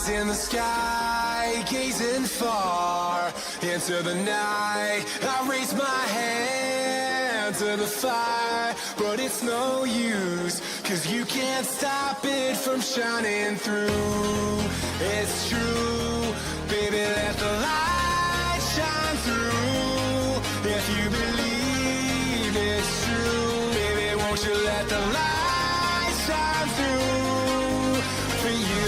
in the sky, gazing far into the night. I raise my hand to the fire, but it's no use, 'cause you can't stop it from shining through. It's true, baby, let the light shine through. If you believe it's true, baby, won't you let the light shine through for you.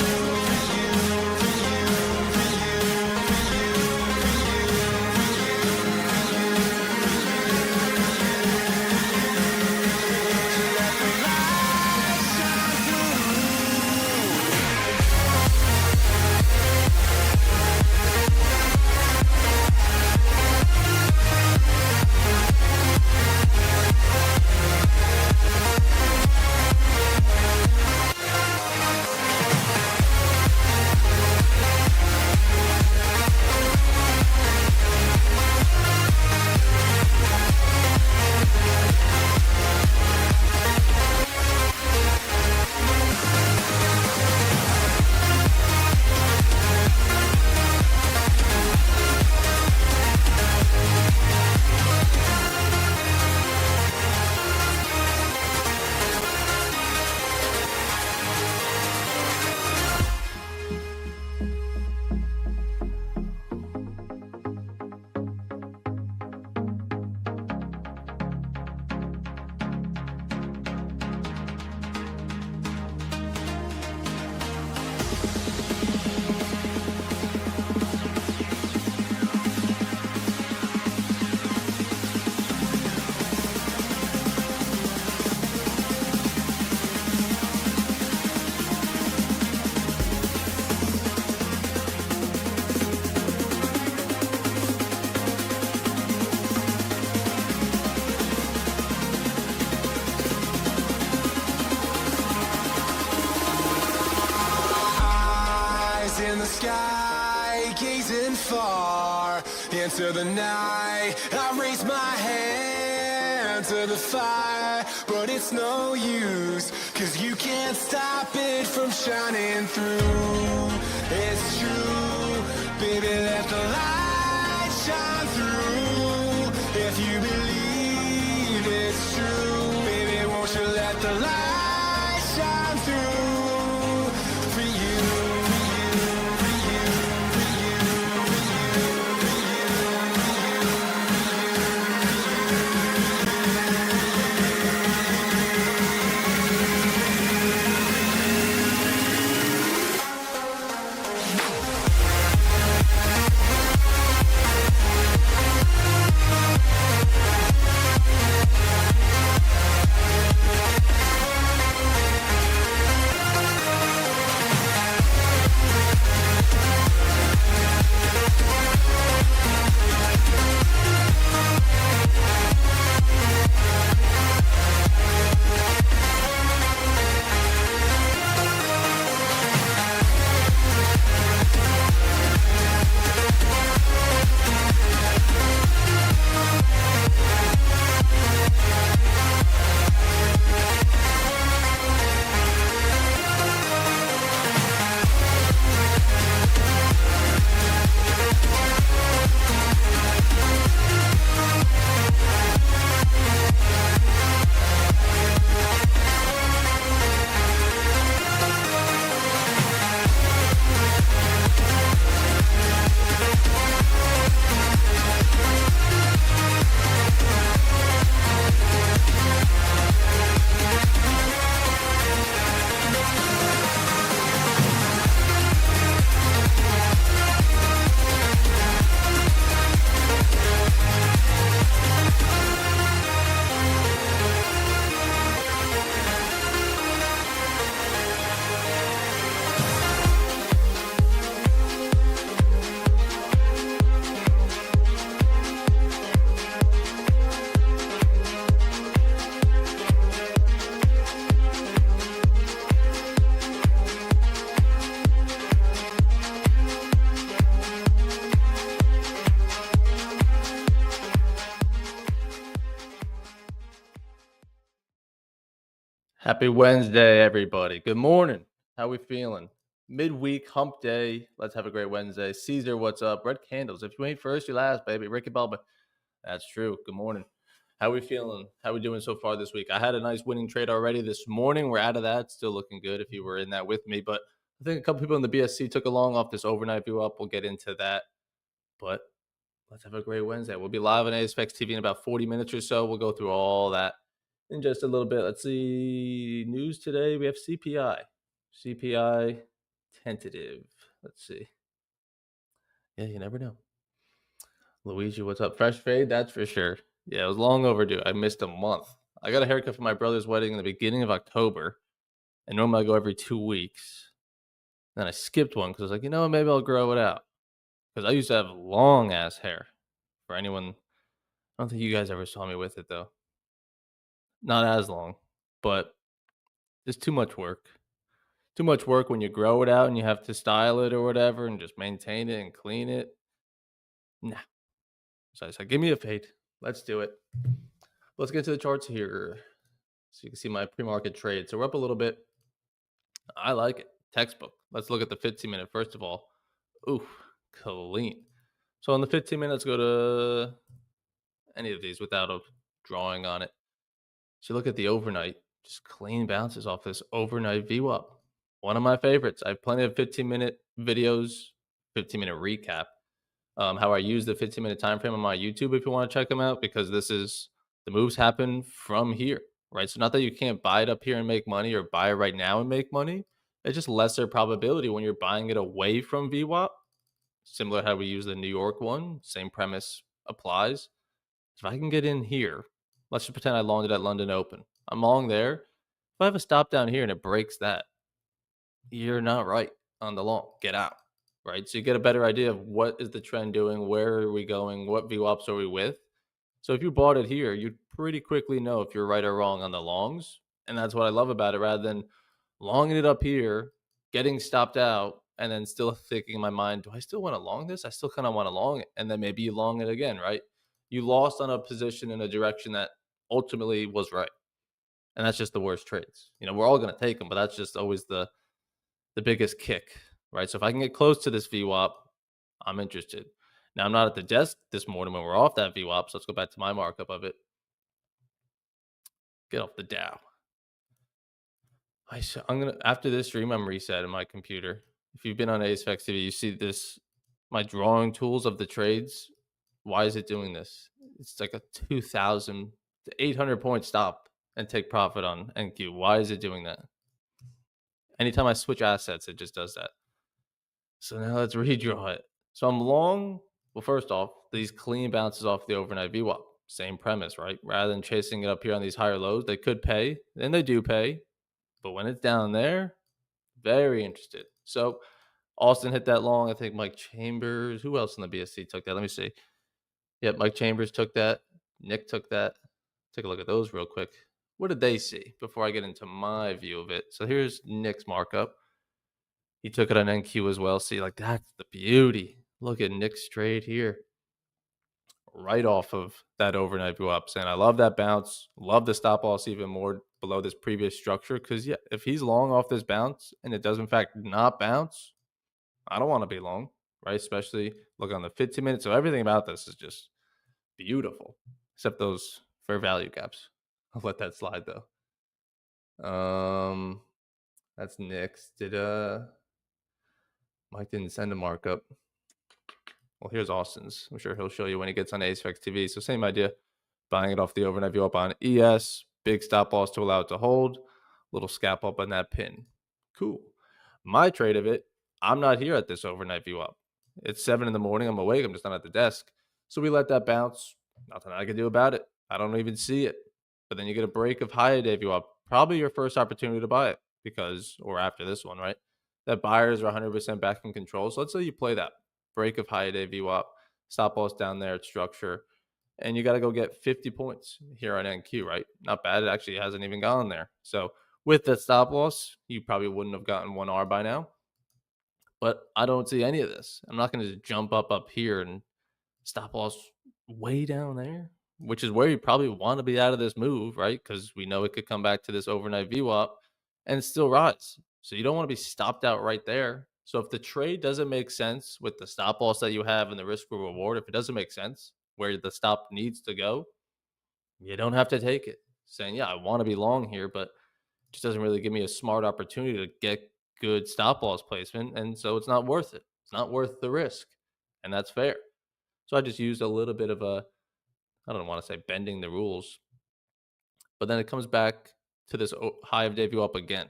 In the sky, gazing far into the night. I raise my hand to the fire, but it's no use, 'cause you can't stop it from shining through. It's true, baby, let the light shine through. If you believe it's true, baby, won't you let the light shine through for you. Happy Wednesday, everybody. Good morning. How we feeling? Midweek hump day. Let's have a great Wednesday. Caesar, what's up? Red candles. If you ain't first, you last, baby. Ricky Bubba. That's true. Good morning. How we feeling? How we doing so far this week? I had a nice winning trade already this morning. We're out of that. Still looking good if you were in that with me. But I think a couple people in the BSC took along off this overnight view up. We'll get into that. But let's have a great Wednesday. We'll be live on ASFX TV in about 40 minutes or so. We'll go through all that in just a little bit. Let's see. News today. We have CPI. CPI tentative. Let's see. Yeah, you never know. Luigi, what's up? Fresh fade, that's for sure. Yeah, it was long overdue. I missed a month. I got a haircut for my brother's wedding in the beginning of October, and normally I go every 2 weeks. Then I skipped one because I was like, maybe I'll grow it out. Because I used to have long ass hair. For anyone, I don't think you guys ever saw me with it though. Not as long, but just too much work. Too much work when you grow it out and you have to style it or whatever and just maintain it and clean it. Nah. So I said, give me a fade. Let's do it. Let's get to the charts here. So you can see my pre-market trade. So we're up a little bit. I like it. Textbook. Let's look at the 15-minute first of all. Ooh, clean. So on the 15-minute, let's go to any of these without a drawing on it. So look at the overnight. Just clean bounces off this overnight VWAP. One of my favorites. I have plenty of 15-minute videos, 15-minute recap. How I use the 15-minute time frame on my YouTube if you want to check them out, because this is the moves happen from here, right? So not that you can't buy it up here and make money or buy it right now and make money. It's just lesser probability when you're buying it away from VWAP. Similar to how we use the New York one, same premise applies. If I can get in here, let's just pretend I longed it at London Open. I'm long there. If I have a stop down here and it breaks that, you're not right on the long. Get out, right? So you get a better idea of what is the trend doing, where are we going, what VWAPs are we with. So if you bought it here, you'd pretty quickly know if you're right or wrong on the longs. And that's what I love about it, rather than longing it up here, getting stopped out, and then still thinking in my mind, do I still want to long this? I still kind of want to long it. And then maybe you long it again, right? You lost on a position in a direction that ultimately was right. And that's just the worst trades. We're all going to take them, but that's just always the biggest kick, right? So if I can get close to this VWAP, I'm interested. Now, I'm not at the desk this morning when we're off that VWAP, so let's go back to my markup of it. Get off the Dow. I'm gonna after this stream, I'm resetting my computer. If you've been on ASFX TV, you see this my drawing tools of the trades. Why is it doing this? It's like a 2,000 to 800 point stop and take profit on NQ. Why is it doing that? Anytime I switch assets, it just does that. So now let's redraw it. So I'm long. Well, first off, these clean bounces off the overnight VWAP. Same premise, right? Rather than chasing it up here on these higher lows, they could pay, and they do pay. But when it's down there, very interested. So Austin hit that long. I think Mike Chambers. Who else in the BSC took that? Let me see. Yep, Mike Chambers took that. Nick took that. Take a look at those real quick. What did they see before I get into my view of it? So here's Nick's markup. He took it on NQ as well. See, like that's the beauty. Look at Nick's trade here. Right off of that overnight view ups. And I love that bounce. Love the stop loss even more below this previous structure. Because, yeah, if he's long off this bounce and it does, in fact, not bounce, I don't want to be long, right? Especially look on the 15 minutes. So everything about this is just beautiful, except those fair value gaps. I'll let that slide, though. That's Nick's. Mike didn't send a markup. Well, here's Austin's. I'm sure he'll show you when he gets on ASFX TV. So same idea, buying it off the overnight view up on ES, big stop loss to allow it to hold, little scalp up on that pin. Cool. My trade of it, I'm not here at this overnight view up. It's 7 in the morning. I'm awake. I'm just not at the desk. So we let that bounce. Nothing I can do about it. I don't even see it. But then you get a break of higher day view up. Probably your first opportunity to buy it because, or after this one, right? That buyers are 100% back in control. So let's say you play that break of high day VWAP, stop loss down there at structure, and you got to go get 50 points here on NQ, right? Not bad. It actually hasn't even gone there. So with that stop loss, you probably wouldn't have gotten 1R by now. But I don't see any of this. I'm not going to jump up here and stop loss way down there, which is where you probably want to be out of this move, right? Because we know it could come back to this overnight VWAP and still rise. So you don't want to be stopped out right there. So if the trade doesn't make sense with the stop loss that you have and the risk reward, if it doesn't make sense where the stop needs to go, you don't have to take it. Saying, yeah, I want to be long here, but it just doesn't really give me a smart opportunity to get good stop loss placement. And so it's not worth it. It's not worth the risk. And that's fair. So I just used a little bit of a, I don't want to say bending the rules, but then it comes back to this high of debut up again.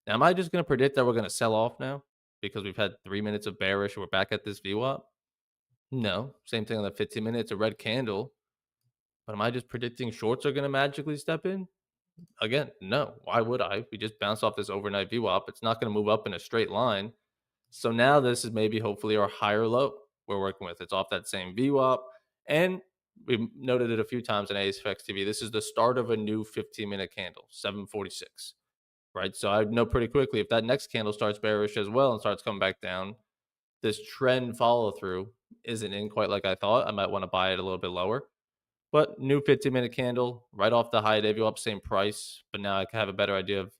Now, am I just going to predict that we're going to sell off now because we've had 3 minutes of bearish and we're back at this VWAP? No. Same thing on the 15 minutes, a red candle. But am I just predicting shorts are going to magically step in? Again, no. Why would I? We just bounced off this overnight VWAP. It's not going to move up in a straight line. So now this is maybe hopefully our higher low we're working with. It's off that same VWAP. And we noted it a few times in ASFX TV. This is the start of a new 15-minute candle, 746. Right. So I know pretty quickly if that next candle starts bearish as well and starts coming back down, this trend follow through isn't in quite like I thought. I might want to buy it a little bit lower. But new 15-minute candle right off the high debut up, same price. But now I can have a better idea of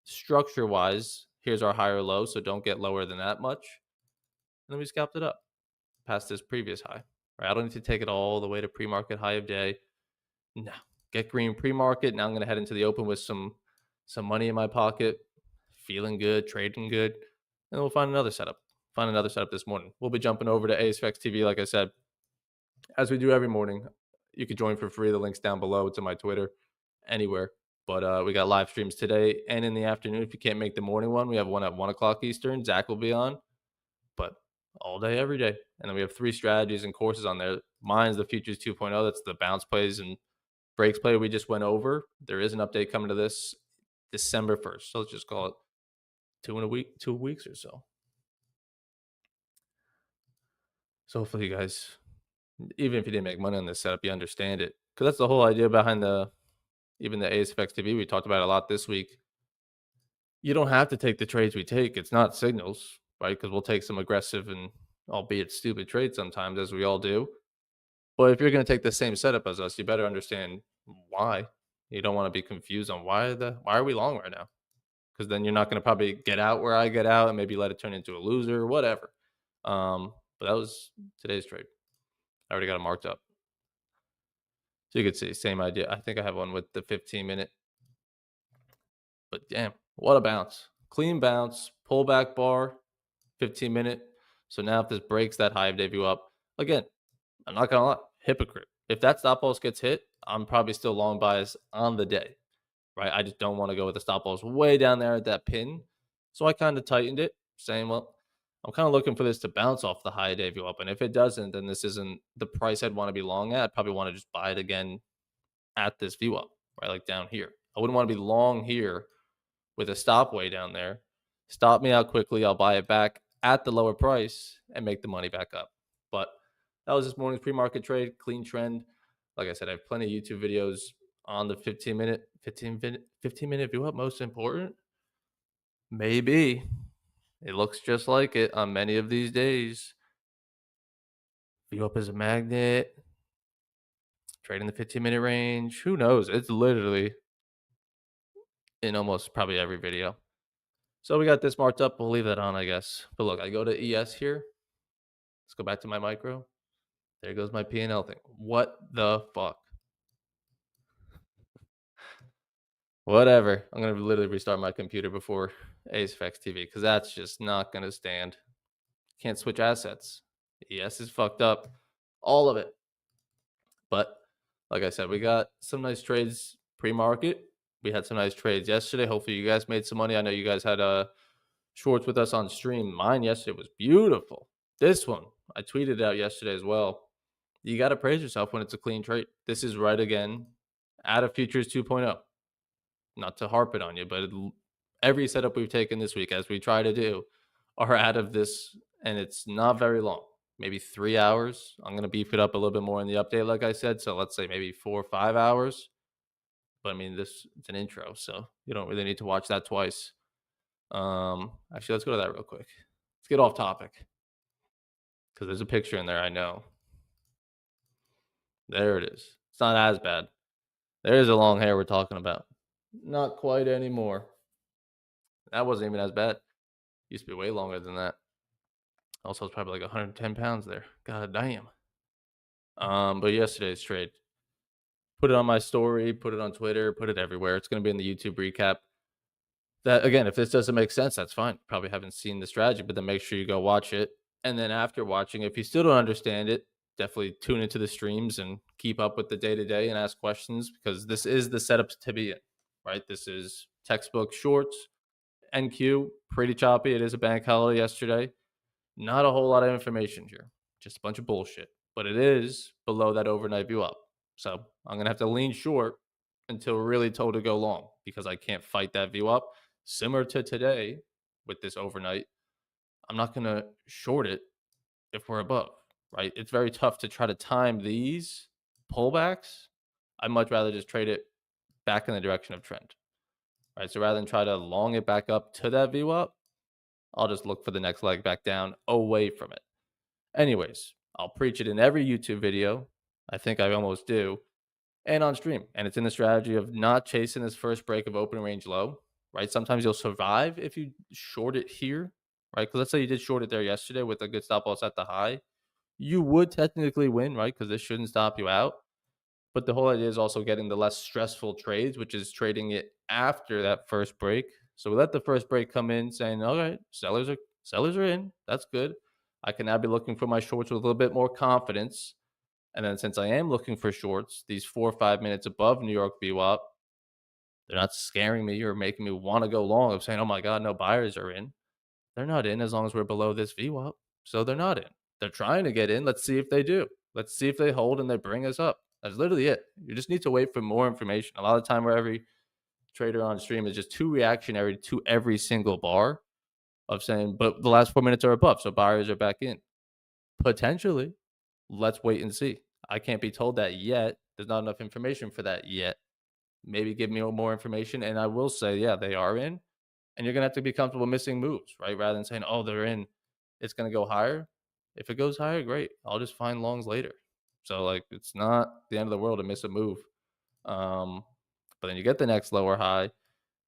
structure wise. Here's our higher low. So don't get lower than that much. And then we scalped it up past this previous high. Right. I don't need to take it all the way to pre-market high of day. No. Get green pre-market. Now I'm going to head into the open with some money in my pocket, feeling good, trading good, and we'll find another setup. Find another setup this morning. We'll be jumping over to ASFX TV, like I said, as we do every morning. You can join for free. The link's down below. It's in my Twitter, anywhere. But we got live streams today and in the afternoon. If you can't make the morning one, we have one at 1 o'clock Eastern. Zach will be on, but all day, every day. And then we have 3 strategies and courses on there. Mine's the Futures 2.0. That's the bounce plays and breaks play we just went over. There is an update coming to this December 1st. So let's just call it 2 weeks or so. So hopefully you guys, even if you didn't make money on this setup, you understand it. Because that's the whole idea behind even the ASFX TV. We talked about it a lot this week. You don't have to take the trades we take. It's not signals, right? Because we'll take some aggressive and albeit stupid trades sometimes, as we all do. But if you're going to take the same setup as us, you better understand why. You don't want to be confused on why are we long right now? Because then you're not going to probably get out where I get out and maybe let it turn into a loser or whatever. But that was today's trade. I already got it marked up. So you could see, same idea. I think I have one with the 15-minute. But damn, what a bounce. Clean bounce, pullback bar, 15-minute. So now if this breaks that high of debut up, again, I'm not going to lie, hypocrite. If that stop loss gets hit, I'm probably still long bias on the day, right? I just don't want to go with the stop loss way down there at that pin. So I kind of tightened it, saying, well, I'm kind of looking for this to bounce off the high debut up. And if it doesn't, then this isn't the price I'd want to be long at. I'd probably want to just buy it again at this view up, right? Like down here. I wouldn't want to be long here with a stop way down there. Stop me out quickly. I'll buy it back at the lower price and make the money back up. But that was this morning's pre-market trade, clean trend. Like I said, I have plenty of YouTube videos on the 15-minute view up. Most important, maybe it looks just like it on many of these days. View up as a magnet, trade in the 15-minute range. Who knows? It's literally in almost probably every video. So we got this marked up. We'll leave that on, I guess. But look, I go to ES here. Let's go back to my micro. There goes my P&L thing. What the fuck? Whatever. I'm going to literally restart my computer before ASFX TV because that's just not going to stand. Can't switch assets. ES is fucked up. All of it. But like I said, we got some nice trades pre-market. We had some nice trades yesterday. Hopefully you guys made some money. I know you guys had shorts with us on stream. Mine yesterday was beautiful. This one, I tweeted out yesterday as well. You got to praise yourself when it's a clean trade. This is right again at a Futures 2.0. Not to harp it on you, but every setup we've taken this week, as we try to do, are out of this, and it's not very long. Maybe 3 hours. I'm going to beef it up a little bit more in the update, like I said. So let's say maybe 4 or 5 hours. But I mean, it's an intro, so you don't really need to watch that twice. Actually, let's go to that real quick. Let's get off topic because there's a picture in there. I know. There it is. It's not as bad. There is a long hair we're talking about. Not quite anymore. That wasn't even as bad. Used to be way longer than that. Also, it's probably like 110 pounds there. God damn. But yesterday's trade, put it on my story, put it on Twitter, put it everywhere. It's going to be in the YouTube recap. That again, if this doesn't make sense, that's fine. Probably haven't seen the strategy, but then make sure you go watch it. And then after watching, if you still don't understand it, definitely tune into the streams and keep up with the day to day and ask questions because this is the setup to be in, right? This is textbook shorts, NQ, pretty choppy. It is a bank holiday yesterday. Not a whole lot of information here, just a bunch of bullshit. But it is below that overnight view up. So I'm gonna have to lean short until really told to go long because I can't fight that view up. Similar to today with this overnight, I'm not gonna short it if we're above, right? It's very tough to try to time these pullbacks. I'd much rather just trade it back in the direction of trend, right? So rather than try to long it back up to that view up, I'll just look for the next leg back down away from it. Anyways, I'll preach it in every YouTube video. I think I almost do, and on stream. And it's in the strategy of not chasing this first break of opening range low, right? Sometimes you'll survive if you short it here, right? Because let's say you did short it there yesterday with a good stop loss at the high. You would technically win, right? Because this shouldn't stop you out. But the whole idea is also getting the less stressful trades, which is trading it after that first break. So we let the first break come in, saying, "All right, sellers are in. That's good. I can now be looking for my shorts with a little bit more confidence." And then since I am looking for shorts, these 4 or 5 minutes above New York VWAP, they're not scaring me or making me want to go long. I'm saying, "Oh my God, no buyers are in." They're not in as long as we're below this VWAP. So they're not in. They're trying to get in. Let's see if they do. Let's see if they hold and they bring us up. That's literally it. You just need to wait for more information. A lot of time where every trader on stream is just too reactionary to every single bar of saying, but the last 4 minutes are above, so buyers are back in. Potentially. Let's wait and see. I can't be told that yet. There's not enough information for that yet. Maybe give me more information, and I will say, yeah, they are in, and you're gonna have to be comfortable missing moves, right? Rather than saying, "Oh, they're in, it's gonna go higher." If it goes higher, great. I'll just find longs later. So like, it's not the end of the world to miss a move. Um, but then you get the next lower high.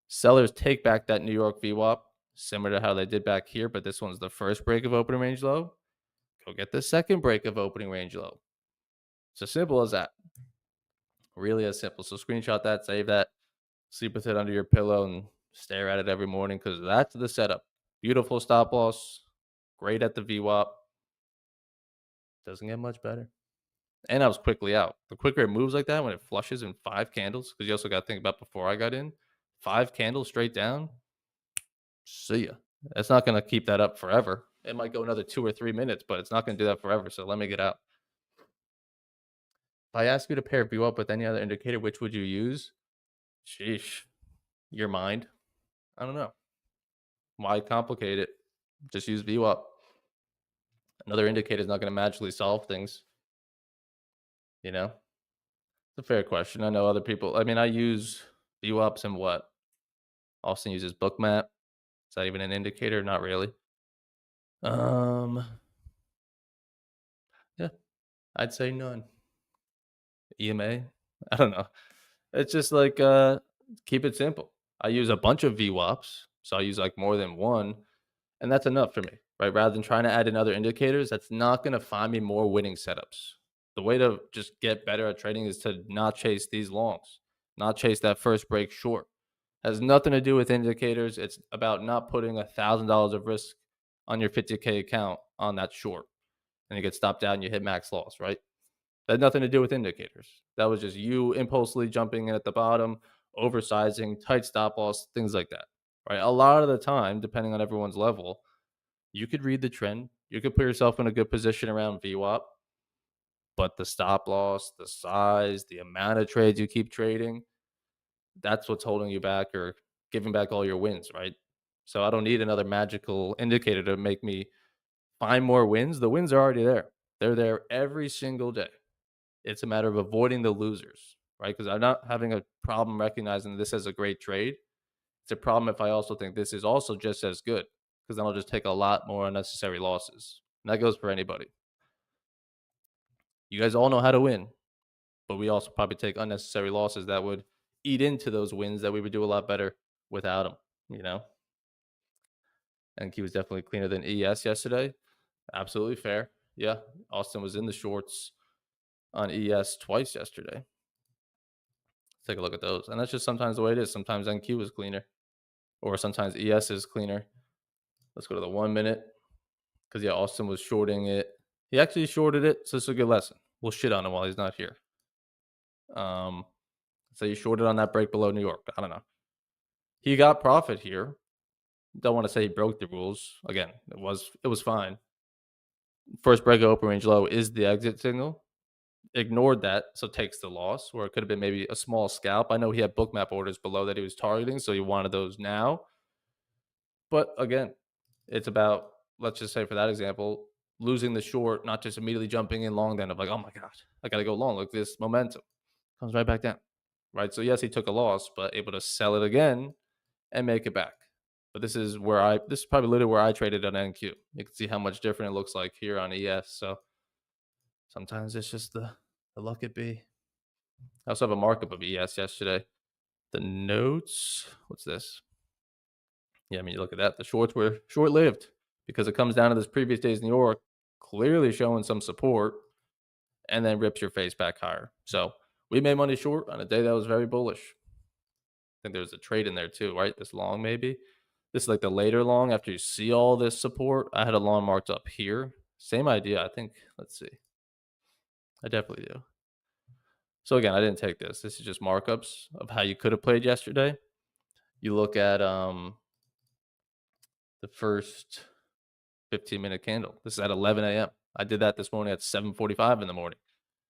Sellers take back that New York VWAP, similar to how they did back here, but this one's the first break of opening range low. Go get the second break of opening range low. It's as simple as that. Really as simple. So screenshot that, save that, sleep with it under your pillow, and stare at it every morning because that's the setup. Beautiful stop loss, great at the VWAP. Doesn't get much better. And I was quickly out. The quicker it moves like that, when it flushes in 5 candles, because you also got to think about before I got in, 5 candles straight down. See ya. It's not going to keep that up forever. It might go another 2 or 3 minutes, but it's not going to do that forever. So let me get out. If I ask you to pair view up with any other indicator, which would you use? Sheesh. Your mind. I don't know. Why complicate it? Just use view up. Another indicator is not going to magically solve things. You know, it's a fair question. I know other people. I mean, I use view ups and what? Austin uses bookmap. Is that even an indicator? Not really. Um, yeah, I'd say none. EMA. I don't know. It's just like keep it simple. I use a bunch of VWAPs, so I use like more than one, and that's enough for me, right? Rather than trying to add in other indicators, that's not going to find me more winning setups. The way to just get better at trading is to not chase these longs, not chase that first break short. Has nothing to do with indicators. It's about not putting $1,000 of risk on your 50K account on that short, and you get stopped out and you hit max loss, right? That had nothing to do with indicators. That was just you impulsively jumping in at the bottom, oversizing, tight stop loss, things like that. Right. A lot of the time, depending on everyone's level, you could read the trend. You could put yourself in a good position around VWAP, but the stop loss, the size, the amount of trades you keep trading, that's what's holding you back or giving back all your wins, right? So I don't need another magical indicator to make me find more wins. The wins are already there. They're there every single day. It's a matter of avoiding the losers, right? Because I'm not having a problem recognizing this as a great trade. It's a problem if I also think this is also just as good, because then I'll just take a lot more unnecessary losses. And that goes for anybody. You guys all know how to win, but we also probably take unnecessary losses that would eat into those wins that we would do a lot better without them, you know? NQ was definitely cleaner than ES yesterday. Absolutely fair. Yeah, Austin was in the shorts on ES twice yesterday. Take a look at those, and that's just sometimes the way it is. Sometimes NQ is cleaner, or sometimes ES is cleaner. Let's go to the 1 minute because yeah, Austin was shorting it. He actually shorted it, so it's a good lesson. We'll shit on him while he's not here. Um, so he shorted on that break below New York. I don't know. He got profit here. Don't want to say he broke the rules. Again, it was fine. First break of open range low is the exit signal. Ignored that, so takes the loss, where it could have been maybe a small scalp. I know he had bookmap orders below that he was targeting, so he wanted those now. But again, it's about, let's just say for that example, losing the short, not just immediately jumping in long then of like, oh my God, I got to go long. Look, this momentum comes right back down. Right. So, yes, he took a loss, but able to sell it again and make it back. But this is probably literally where I traded on NQ. You can see how much different it looks like here on ES. So sometimes it's just the luck it be. I also have a markup of ES yesterday. The notes, what's this? Yeah, I mean, you look at that. The shorts were short lived because it comes down to this previous day's New York clearly showing some support and then rips your face back higher. So we made money short on a day that was very bullish. I think there's a trade in there too, right? This long, maybe. This is like the later long after you see all this support. I had a long marked up here. Same idea, I think. Let's see. I definitely do. So again, I didn't take this. This is just markups of how you could have played yesterday. You look at the first 15-minute candle. This is at 11 a.m. I did that this morning at 7:45 in the morning.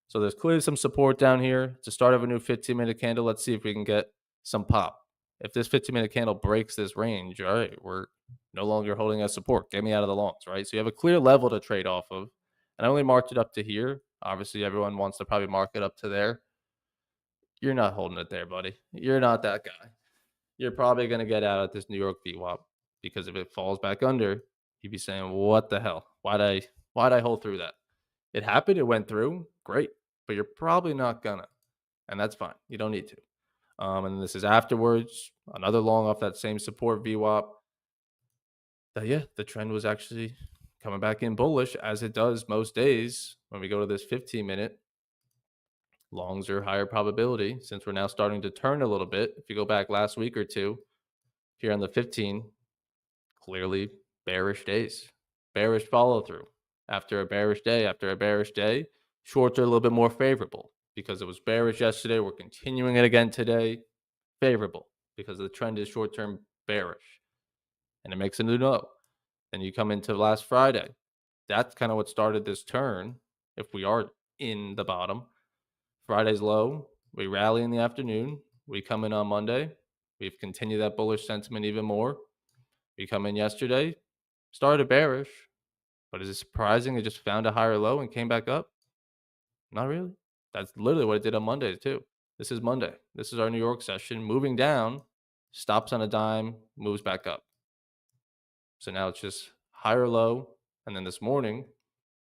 So there's clearly some support down here. It's the start of a new 15-minute candle. Let's see if we can get some pop. If this 15-minute candle breaks this range, all right, we're no longer holding as support. Get me out of the longs, right? So you have a clear level to trade off of. And I only marked it up to here. Obviously, everyone wants to probably mark it up to there. You're not holding it there, buddy. You're not that guy. You're probably going to get out at this New York VWAP because if it falls back under, you'd be saying, "What the hell? Why'd I hold through that?" It happened. It went through. Great, but you're probably not gonna, and that's fine. You don't need to. And this is afterwards another long off that same support VWAP. That yeah, the trend was actually coming back in bullish as it does most days when we go to this 15-minute. Longs are higher probability since we're now starting to turn a little bit. If you go back last week or two, here on the 15, clearly bearish days, bearish follow through. After a bearish day, shorts are a little bit more favorable because it was bearish yesterday. We're continuing it again today. Favorable because the trend is short term bearish and it makes a new low. Then you come into last Friday. That's kind of what started this turn. If we are in the bottom, Friday's low, we rally in the afternoon. We come in on Monday. We've continued that bullish sentiment even more. We come in yesterday, started bearish, but is it surprising it just found a higher low and came back up? Not really. That's literally what it did on Monday, too. This is Monday. This is our New York session. Moving down, stops on a dime, moves back up. So now it's just higher low. And then this morning,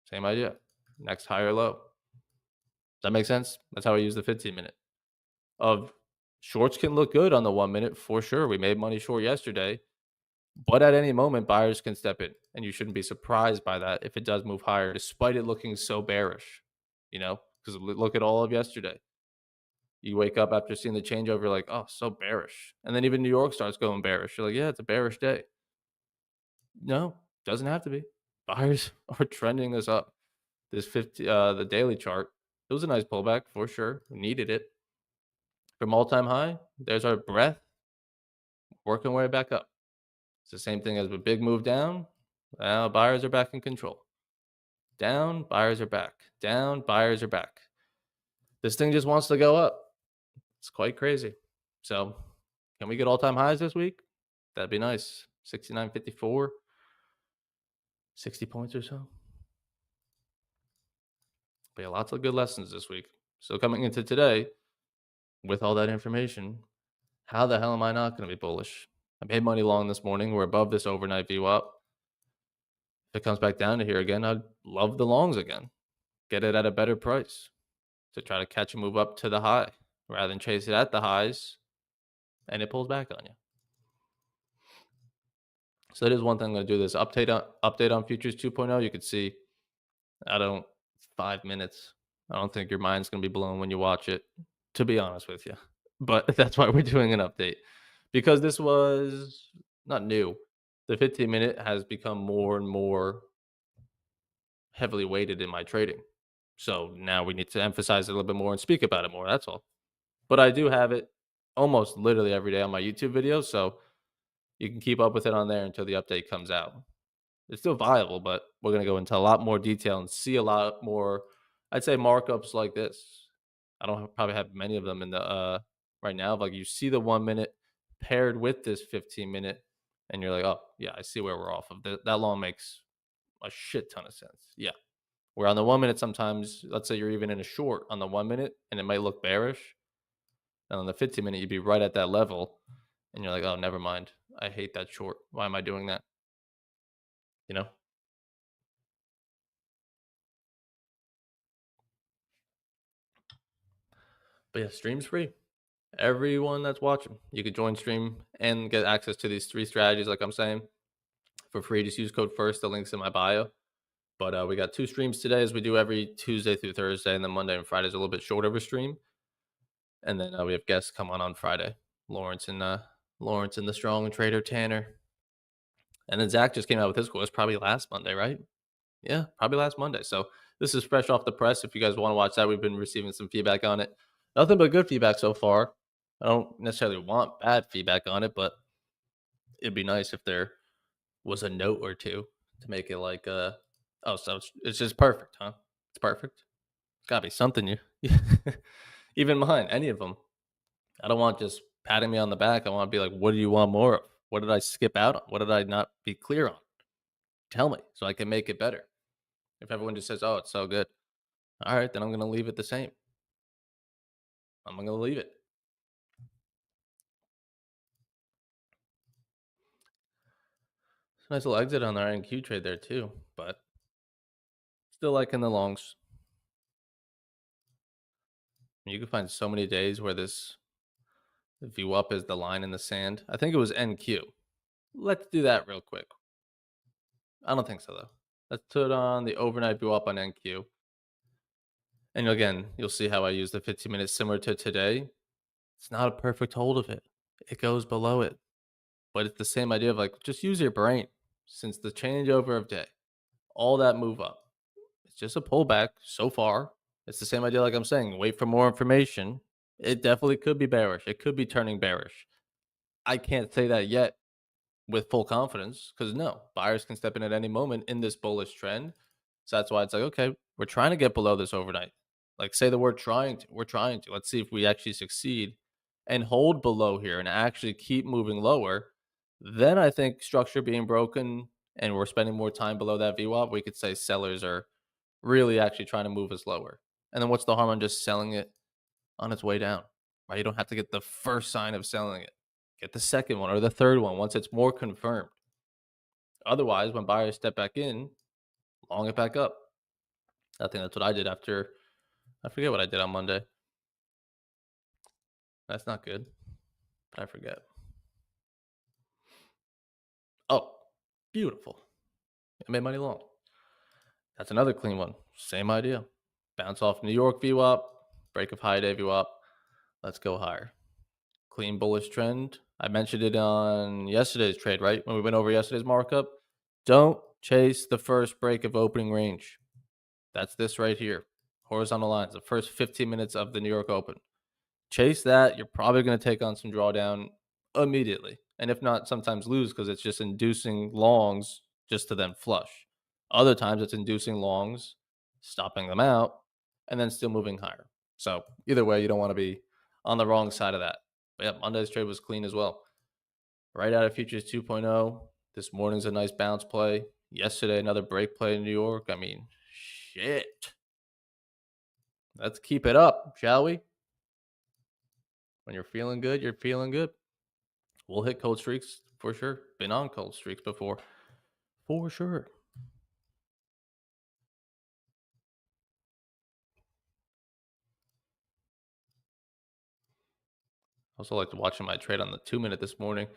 same idea. Next higher low. Does that make sense? That's how I use the 15-minute. Of shorts can look good on the 1 minute for sure. We made money short yesterday. But at any moment, buyers can step in, and you shouldn't be surprised by that if it does move higher, despite it looking so bearish, because look at all of yesterday. You wake up after seeing the changeover, you're like, oh, so bearish. And then even New York starts going bearish. You're like, yeah, it's a bearish day. No, doesn't have to be. Buyers are trending this up. This the daily chart, it was a nice pullback for sure. We needed it. From all-time high, there's our breath working way back up. It's the same thing as a big move down. Now buyers are back in control. Down, buyers are back. Down, buyers are back. This thing just wants to go up. It's quite crazy. So, can we get all-time highs this week? That'd be nice. 69.54, 60 points or so. But yeah, lots of good lessons this week. So coming into today, with all that information, how the hell am I not going to be bullish? I made money long this morning. We're above this overnight VWAP. If it comes back down to here again, I'd love the longs again. Get it at a better price to try to catch a move up to the high rather than chase it at the highs and it pulls back on you. So that is one thing I'm gonna do, this update on Futures 2.0. You could see I don't 5 minutes. I don't think your mind's gonna be blown when you watch it, to be honest with you. But that's why we're doing an update. Because this was not new. The 15-minute has become more and more heavily weighted in my trading. So now we need to emphasize it a little bit more and speak about it more. That's all. But I do have it almost literally every day on my YouTube videos, so you can keep up with it on there until the update comes out. It's still viable, but we're gonna go into a lot more detail and see a lot more, I'd say, markups like this. I don't probably have many of them in the right now. Like, you see the 1 minute paired with this 15-minute, and you're like, oh yeah, I see where we're off of. That long makes a shit ton of sense. Yeah. Where on the 1 minute, sometimes, let's say you're even in a short on the 1 minute and it might look bearish. And on the 15-minute, you'd be right at that level. And you're like, oh, never mind. I hate that short. Why am I doing that? You know? But yeah, stream's free. Everyone that's watching, you could join stream and get access to these three strategies, like I'm saying, for free. Just use code FIRST. The link's in my bio. But we got two streams today, as we do every Tuesday through Thursday. And then Monday and Friday is a little bit shorter of a stream. And then we have guests come on Friday. Lawrence and the strong trader Tanner. And then Zach just came out with his course probably last Monday, right? Yeah, probably last Monday. So this is fresh off the press. If you guys want to watch that, we've been receiving some feedback on it. Nothing but good feedback so far. I don't necessarily want bad feedback on it, but it'd be nice if there was a note or two to make it like, oh, so it's just perfect, huh? It's perfect. It's gotta be something you, even mine, any of them. I don't want just patting me on the back. I want to be like, what do you want more of? What did I skip out on? What did I not be clear on? Tell me so I can make it better. If everyone just says, oh, it's so good, all right, then I'm going to leave it the same. I'm going to leave it. It's a nice little exit on our NQ trade there, too, but still liking the longs. You can find so many days where this view up is the line in the sand. I think it was NQ. Let's do that real quick. I don't think so, though. Let's put on the overnight view up on NQ. And again, you'll see how I use the 15 minutes similar to today. It's not a perfect hold of it. It goes below it. But it's the same idea of, like, just use your brain. Since the changeover of day, all that move up, it's just a pullback so far. It's the same idea, like I'm saying, wait for more information. It definitely could be bearish. It could be turning bearish. I can't say that yet with full confidence because no, buyers can step in at any moment in this bullish trend. So that's why it's like, okay, we're trying to get below this overnight. Like, say the word trying to. We're trying to. Let's see if we actually succeed and hold below here and actually keep moving lower. Then I think structure being broken and we're spending more time below that VWAP, we could say sellers are really actually trying to move us lower. And then what's the harm on just selling it on its way down? Right? You don't have to get the first sign of selling it. Get the second one or the third one once it's more confirmed. Otherwise, when buyers step back in, long it back up. I think that's what I did after. I forget what I did on Monday. That's not good, but I forget. Oh, beautiful. I made money long. That's another clean one. Same idea. Bounce off New York VWAP, break of high day VWAP. Let's go higher. Clean bullish trend. I mentioned it on yesterday's trade, right? When we went over yesterday's markup. Don't chase the first break of opening range. That's this right here. Horizontal lines, the first 15 minutes of the New York Open. Chase that. You're probably going to take on some drawdown immediately. And if not, sometimes lose because it's just inducing longs just to then flush. Other times it's inducing longs, stopping them out, and then still moving higher. So either way, you don't want to be on the wrong side of that. But yeah, Monday's trade was clean as well. Right out of Futures 2.0. This morning's a nice bounce play. Yesterday, another break play in New York. I mean, shit. Let's keep it up, shall we? When you're feeling good, you're feeling good. We'll hit cold streaks for sure. Been on cold streaks before. For sure. Also like to watching my trade on the 2 minute this morning.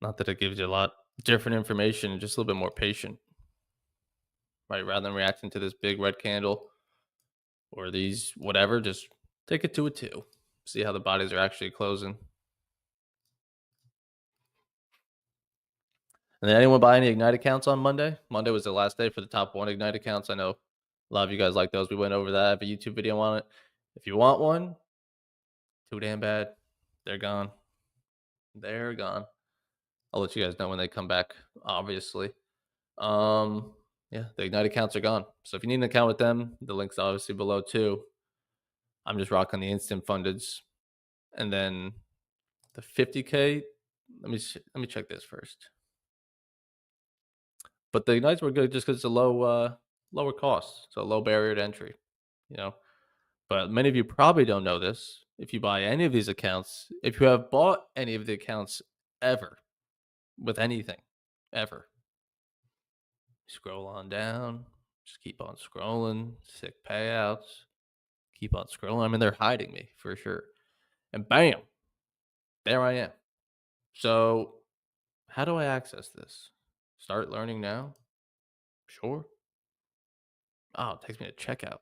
Not that it gives you a lot. different information and just a little bit more patient, right? Rather than reacting to this big red candle or these whatever, just take it to a two. See how the bodies are actually closing. And then anyone buy any Ignite accounts on Monday? Monday was the last day for the top one Ignite accounts. I know a lot of you guys like those. We went over that. I have a YouTube video on it. If you want one, too damn bad. They're gone. They're gone. I'll let you guys know when they come back, obviously. Yeah, the Ignite accounts are gone. So if you need an account with them, the link's obviously below too. I'm just rocking the instant fundeds. And then the 50K, let me check this first. But the Ignites were good just because it's a lower cost, so low barrier to entry, you know. But many of you probably don't know this. If you buy any of these accounts, if you have bought any of the accounts ever with anything, ever, scroll on down, just keep on scrolling, sick payouts, keep on scrolling. I mean, they're hiding me for sure. And bam, there I am. So, how do I access this? Start learning now? Sure. Oh, it takes me to checkout.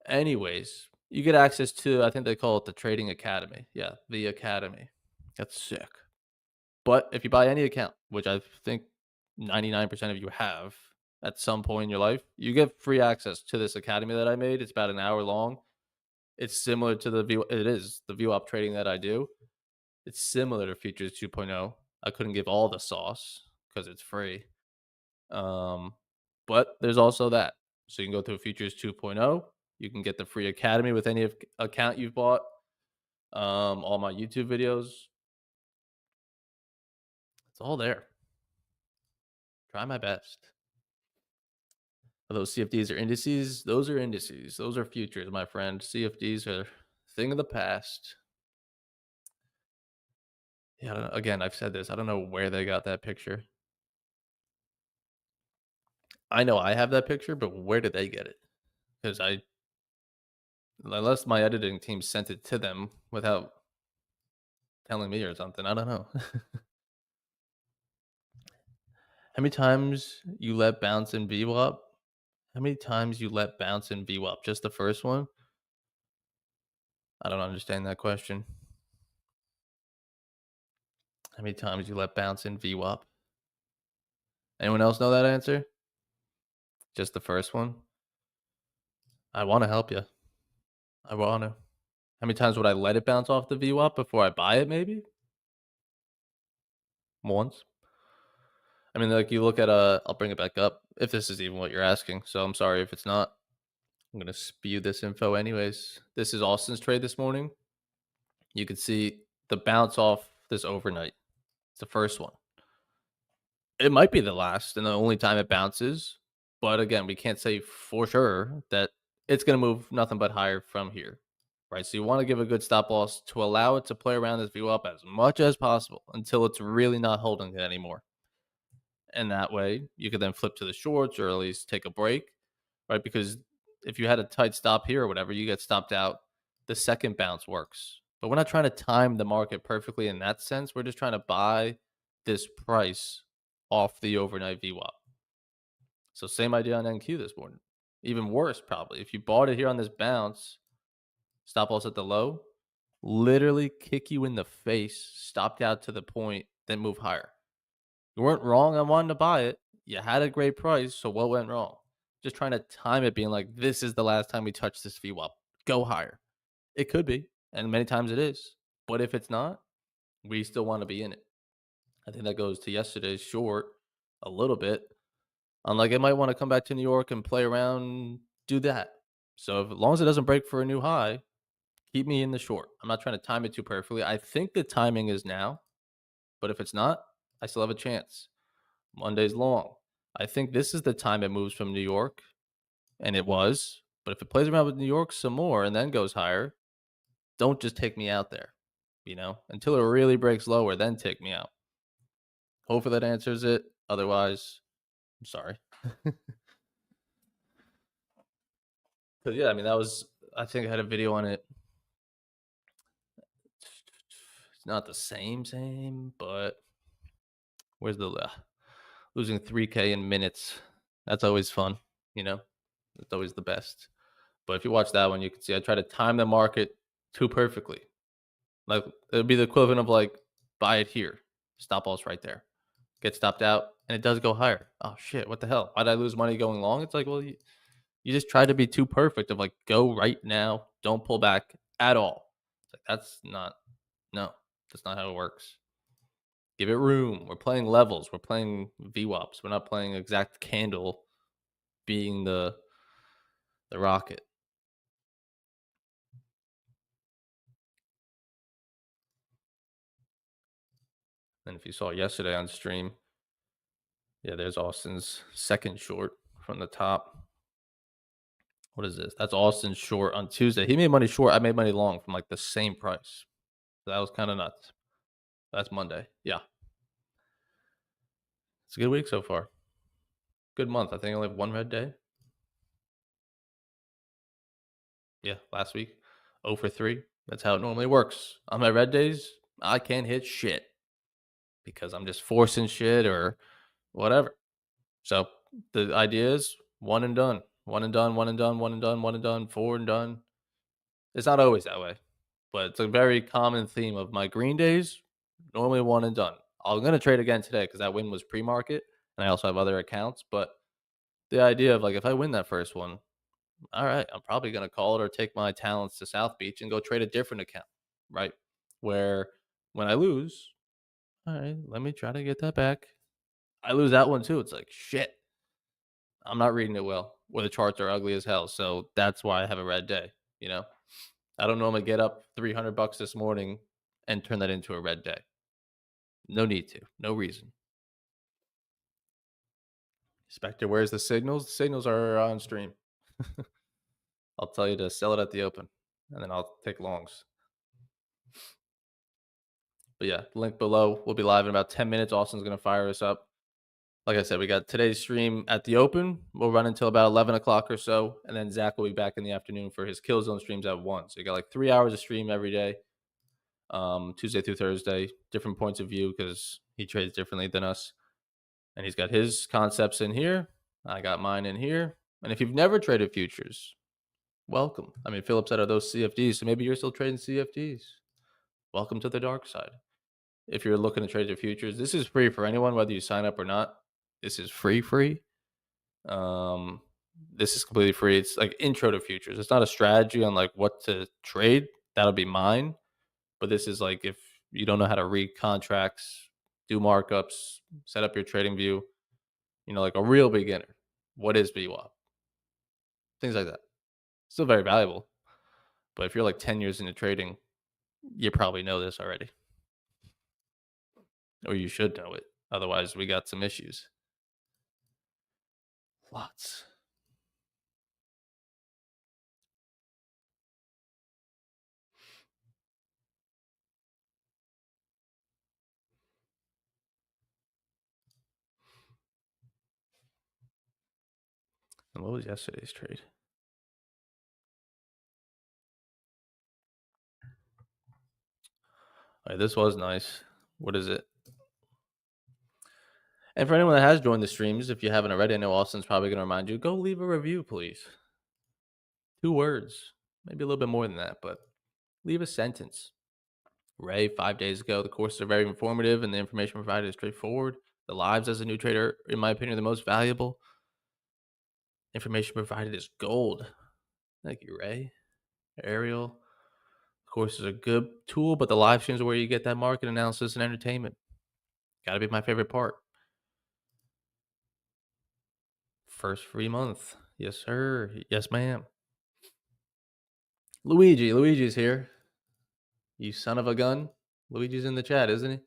Anyways, you get access to, I think they call it the Trading Academy. Yeah, the Academy. That's sick. But if you buy any account, which I think 99% of you have at some point in your life, you get free access to this academy that I made. It's about an hour long. It's similar to it is the VWAP trading that I do. It's similar to Futures 2.0. I couldn't give all the sauce because it's free. But there's also that. So you can go through Futures 2.0. You can get the free academy with any account you've bought. All my YouTube videos. It's all there. Try my best. Those CFDs are indices. Those are indices. Those are futures, my friend. CFDs are thing of the past. Yeah, again, I've said this. I don't know where they got that picture. I know I have that picture, but where did they get it? Because unless my editing team sent it to them without telling me or something, I don't know. How many times you let bounce in VWAP? How many times you let bounce in VWAP? Just the first one? I don't understand that question. How many times you let bounce in VWAP? Anyone else know that answer? Just the first one? I want to help you. I want to. How many times would I let it bounce off the VWAP before I buy it? Maybe once. I mean, like you look at I'll bring it back up if this is even what you're asking. So I'm sorry if it's not. I'm gonna spew this info anyways. This is Austin's trade this morning. You can see the bounce off this overnight. It's the first one. It might be the last and the only time it bounces, but again, we can't say for sure that it's going to move nothing but higher from here, right? So you want to give a good stop loss to allow it to play around this view up as much as possible until it's really not holding it anymore. And that way, you could then flip to the shorts or at least take a break, right? Because if you had a tight stop here or whatever, you get stopped out. The second bounce works, but we're not trying to time the market perfectly in that sense. We're just trying to buy this price off the overnight VWAP. So same idea on NQ this morning. Even worse, probably. If you bought it here on this bounce, stop loss at the low, literally kick you in the face, stopped out to the point, then move higher. You weren't wrong on wanting to buy it. You had a great price, so what went wrong? Just trying to time it, being like, this is the last time we touch this VWAP. Go higher. It could be, and many times it is. But if it's not, we still want to be in it. I think that goes to yesterday's short a little bit. Unlike it might want to come back to New York and play around, do that. So as long as it doesn't break for a new high, keep me in the short. I'm not trying to time it too perfectly. I think the timing is now, but if it's not, I still have a chance. Monday's long. I think this is the time it moves from New York, and it was. But if it plays around with New York some more and then goes higher, don't just take me out there, until it really breaks lower, then take me out. Hopefully that answers it. Otherwise, I'm sorry. Because, yeah, I mean, I think I had a video on it. It's not the same, but Where's the losing 3K in minutes? That's always fun, you know? It's always the best. But if you watch that one, you can see I try to time the market too perfectly. Like it would be the equivalent of like buy it here, stop loss right there, get stopped out, and it does go higher. Oh shit, what the hell? Why did I lose money going long? It's like, well, you just try to be too perfect of like go right now, don't pull back at all. It's like that's not no, that's not how it works. Give it room. We're playing levels. We're playing VWAPs. We're not playing exact candle being the rocket. And if you saw yesterday on stream, yeah, there's Austin's second short from the top. What is this? That's Austin's short on Tuesday. He made money short. I made money long from like the same price. So that was kind of nuts. That's Monday. Yeah. It's a good week so far. Good month. I think I only have one red day. Yeah, last week. 0 for 3. That's how it normally works. On my red days, I can't hit shit because I'm just forcing shit or whatever. So the idea is one and done. One and done, one and done, one and done, one and done, four and done. It's not always that way, but it's a very common theme of my green days. Normally one and done. I'm going to trade again today because that win was pre-market, and I also have other accounts. But the idea of like if I win that first one, all right, I'm probably going to call it or take my talents to South Beach and go trade a different account, right? Where when I lose, all right, let me try to get that back. I lose that one too. It's like shit. I'm not reading it well, or the charts are ugly as hell. So that's why I have a red day. You know, I don't normally get up $300 this morning and turn that into a red day. No need to, no reason. Spectre, where's the signals? The signals are on stream. I'll tell you to sell it at the open, and then I'll take longs. But yeah, link below. We'll be live in about 10 minutes. Austin's going to fire us up. Like I said, we got today's stream at the open. We'll run until about 11 o'clock or so. And then Zach will be back in the afternoon for his Kill Zone streams at 1. So you got like 3 hours of stream every day, Tuesday through Thursday, different points of view because he trades differently than us. And he's got his concepts in here. I got mine in here. And if you've never traded futures, welcome. I mean, Philip said, are those CFDs? So maybe you're still trading CFDs. Welcome to the dark side. If you're looking to trade your futures, this is free for anyone, whether you sign up or not. This is free. This is completely free. It's like intro to futures. It's not a strategy on like what to trade. That'll be mine. But this is like if you don't know how to read contracts, do markups, set up your trading view, like a real beginner. What is VWAP? Things like that. Still very valuable. But if you're like 10 years into trading, you probably know this already. Or you should know it. Otherwise, we got some issues. Lots. And what was yesterday's trade? All right, this was nice. What is it? And for anyone that has joined the streams, if you haven't already, I know Austin's probably going to remind you, go leave a review, please. 2 words, maybe a little bit more than that, but leave a sentence. Ray, 5 days ago, the courses are very informative and the information provided is straightforward. The lives as a new trader, in my opinion, are the most valuable. Information provided is gold. Thank you, Ray. Ariel, the courses are a good tool, but the live streams are where you get that market analysis and entertainment. Got to be my favorite part. First free month. Yes, sir. Yes, ma'am. Luigi's here. You son of a gun. Luigi's in the chat, isn't he?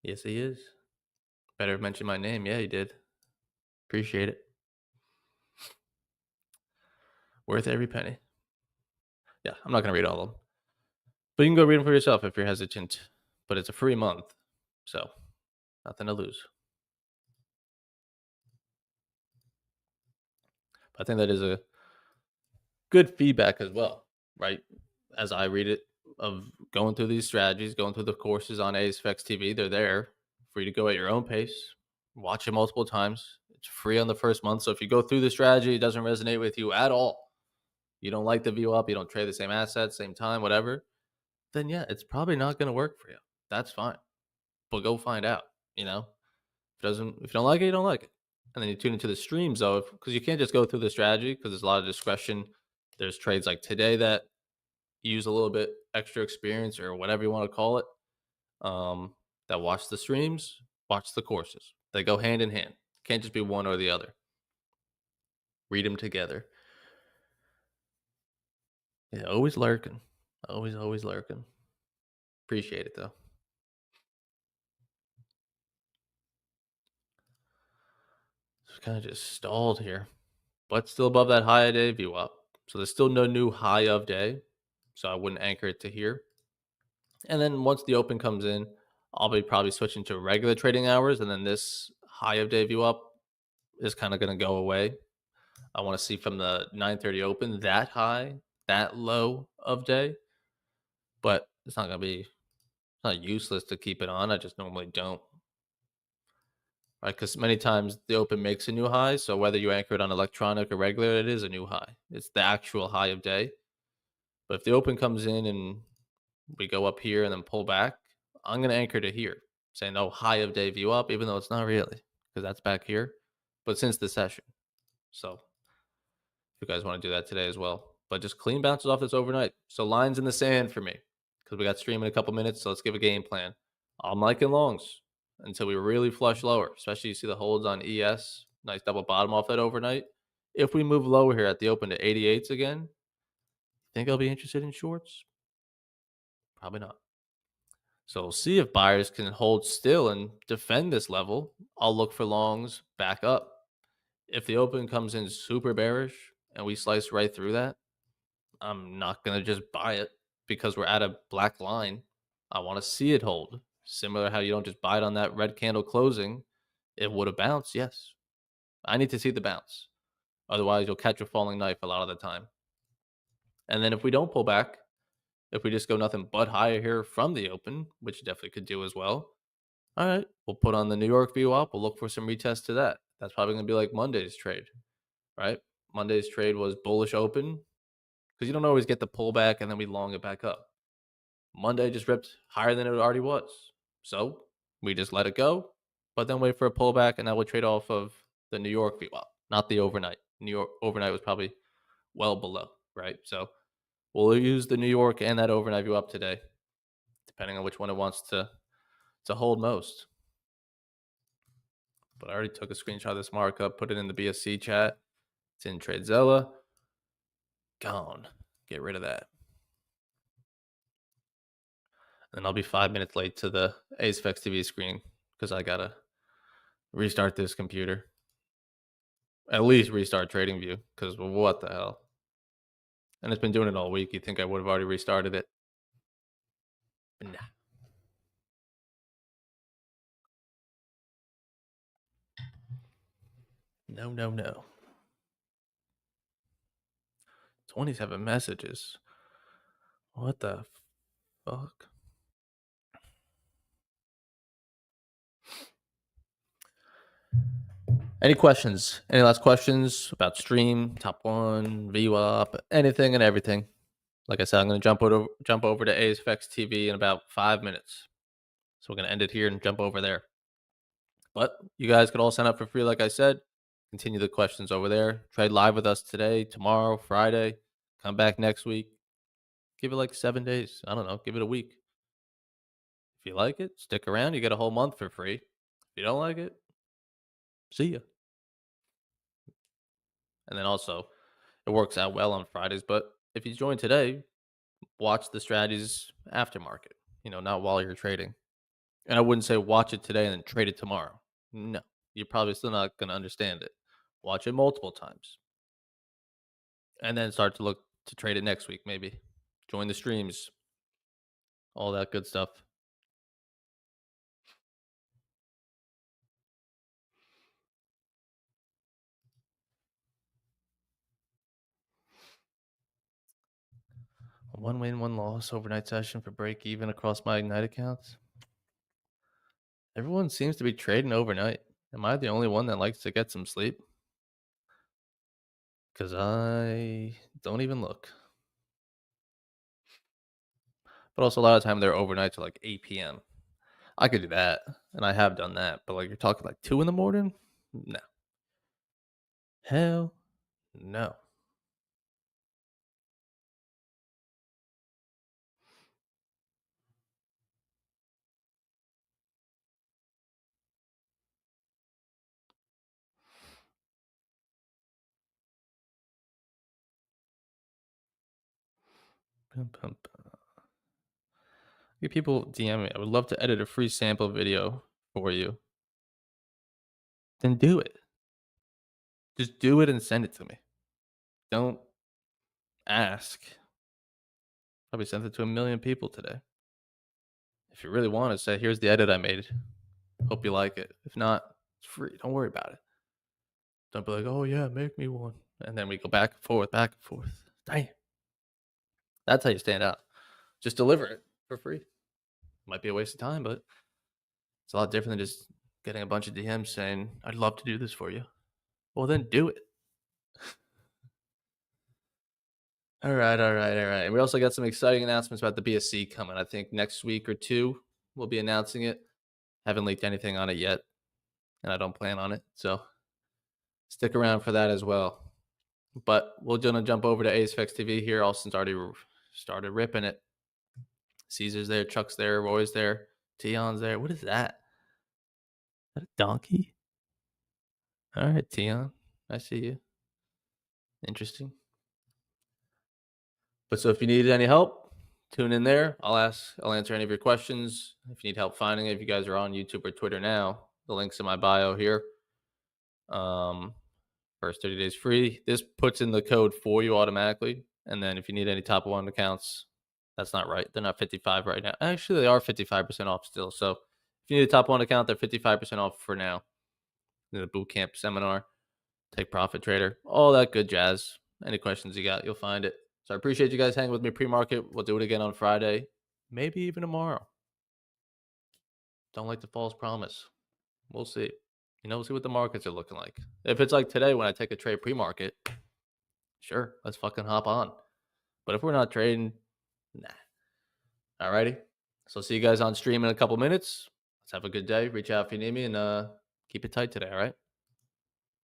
Yes, he is. Better mention my name. Yeah, he did. Appreciate it. Worth every penny. Yeah, I'm not going to read all of them. But you can go read them for yourself if you're hesitant. But it's a free month. So, nothing to lose. I think that is a good feedback as well, right? As I read it, of going through these strategies, going through the courses on ASFX TV, they're there for you to go at your own pace, watch it multiple times. It's free on the first month. So if you go through the strategy, it doesn't resonate with you at all, you don't like the view up, you don't trade the same assets, same time, whatever, then yeah, it's probably not going to work for you. That's fine. But go find out, you know? If you don't like it, you don't like it. And then you tune into the streams though, because you can't just go through the strategy because there's a lot of discretion. There's trades like today that use a little bit extra experience or whatever you want to call it. That watch the streams, watch the courses. They go hand in hand. Can't just be one or the other. Read them together. Yeah, always lurking. Always lurking. Appreciate it though. It's kind of just stalled here, but still above that high day view up. So there's still no new high of day. So I wouldn't anchor it to here. And then once the open comes in, I'll be probably switching to regular trading hours. And then this high of day view up is kind of going to go away. I want to see from the 9:30 open that high, that low of day. But it's not going to be, it's not useless to keep it on. I just normally don't. Right, because many times the open makes a new high. So whether you anchor it on electronic or regular, it is a new high. It's the actual high of day. But if the open comes in and we go up here and then pull back, I'm going to anchor to here, saying, oh, high of day view up, even though it's not really, because that's back here. But since the session. So if you guys want to do that today as well. But just clean bounces off this overnight. So lines in the sand for me, because we got stream in a couple minutes. So let's give a game plan. I'm liking longs until we really flush lower, especially you see the holds on ES. Nice double bottom off that overnight. If we move lower here at the open to 88s again, think I'll be interested in shorts? Probably not. So we'll see if buyers can hold still and defend this level. I'll look for longs back up. If the open comes in super bearish and we slice right through that, I'm not going to just buy it because we're at a black line. I want to see it hold. Similar how you don't just buy it on that red candle closing. It would have bounced, yes. I need to see the bounce. Otherwise, you'll catch a falling knife a lot of the time. And then if we don't pull back, if we just go nothing but higher here from the open, which definitely could do as well, all right, we'll put on the New York view up. We'll look for some retest to that. That's probably going to be like Monday's trade, right? Monday's trade was bullish open because you don't always get the pullback and then we long it back up. Monday just ripped higher than it already was. So we just let it go, but then wait for a pullback and that would trade off of the New York view up, not the overnight. New York overnight was probably well below, right? So we'll use the New York and that overnight view up today, depending on which one it wants to hold most. But I already took a screenshot of this markup, put it in the BSC chat. It's in TradeZella. Gone. Get rid of that. And I'll be 5 minutes late to the AceFX TV screen because I gotta restart this computer. At least restart TradingView because what the hell? And it's been doing it all week. You'd think I would have already restarted it. But nah. No. 27 messages. What the fuck? Any questions? Any last questions about stream, top one, VWAP, anything and everything? Like I said, I'm going to jump over to AceFX TV in about 5 minutes. So we're going to end it here and jump over there. But you guys could all sign up for free, like I said. Continue the questions over there. Trade live with us today, tomorrow, Friday. Come back next week. Give it like 7 days. I don't know. Give it a week. If you like it, stick around. You get a whole month for free. If you don't like it, see ya. And then also, it works out well on Fridays. But if you join today, watch the strategies after market, not while you're trading. And I wouldn't say watch it today and then trade it tomorrow. No, you're probably still not going to understand it. Watch it multiple times. And then start to look to trade it next week, maybe. Join the streams, all that good stuff. One win, one loss overnight session for break even across my Ignite accounts. Everyone seems to be trading overnight. Am I the only one that likes to get some sleep? Because I don't even look. But also, a lot of time they're overnight to like 8 p.m. I could do that, and I have done that. But like you're talking like 2 in the morning? No. Hell no. Pum, pum, pum. Get people DM me. I would love to edit a free sample video for you. Then do it. Just do it and send it to me. Don't ask. Probably sent it to a million people today. If you really want to say, here's the edit I made. Hope you like it. If not, it's free. Don't worry about it. Don't be like, oh yeah, make me one. And then we go back and forth, back and forth. Damn. That's how you stand out. Just deliver it for free. Might be a waste of time, but it's a lot different than just getting a bunch of DMs saying, I'd love to do this for you. Well, then do it. All right, all right, all right. And we also got some exciting announcements about the BSC coming. I think next week or two, we'll be announcing it. Haven't leaked anything on it yet, and I don't plan on it. So stick around for that as well. But we're going to jump over to Ace TV here. Austin's already started ripping it. Caesar's there, Chuck's there, Roy's there, Tion's there. What is that? Is that a donkey? All right, Tion. I see you. Interesting. But so if you need any help, tune in there. I'll answer any of your questions. If you need help finding it, if you guys are on YouTube or Twitter now, the link's in my bio here. First 30 days free. This puts in the code for you automatically. And then if you need any top one accounts, that's not right. They're not 55 right now. Actually, they are 55% off still. So if you need a top one account, they're 55% off for now. In the boot camp seminar, take profit trader, all that good jazz. Any questions you got, you'll find it. So I appreciate you guys hanging with me pre-market. We'll do it again on Friday, maybe even tomorrow. Don't like the false promise. We'll see. We'll see what the markets are looking like. If it's like today when I take a trade pre-market, sure, let's fucking hop on. But if we're not trading, nah. Alrighty. So see you guys on stream in a couple minutes. Let's have a good day. Reach out if you need me and keep it tight today, all right?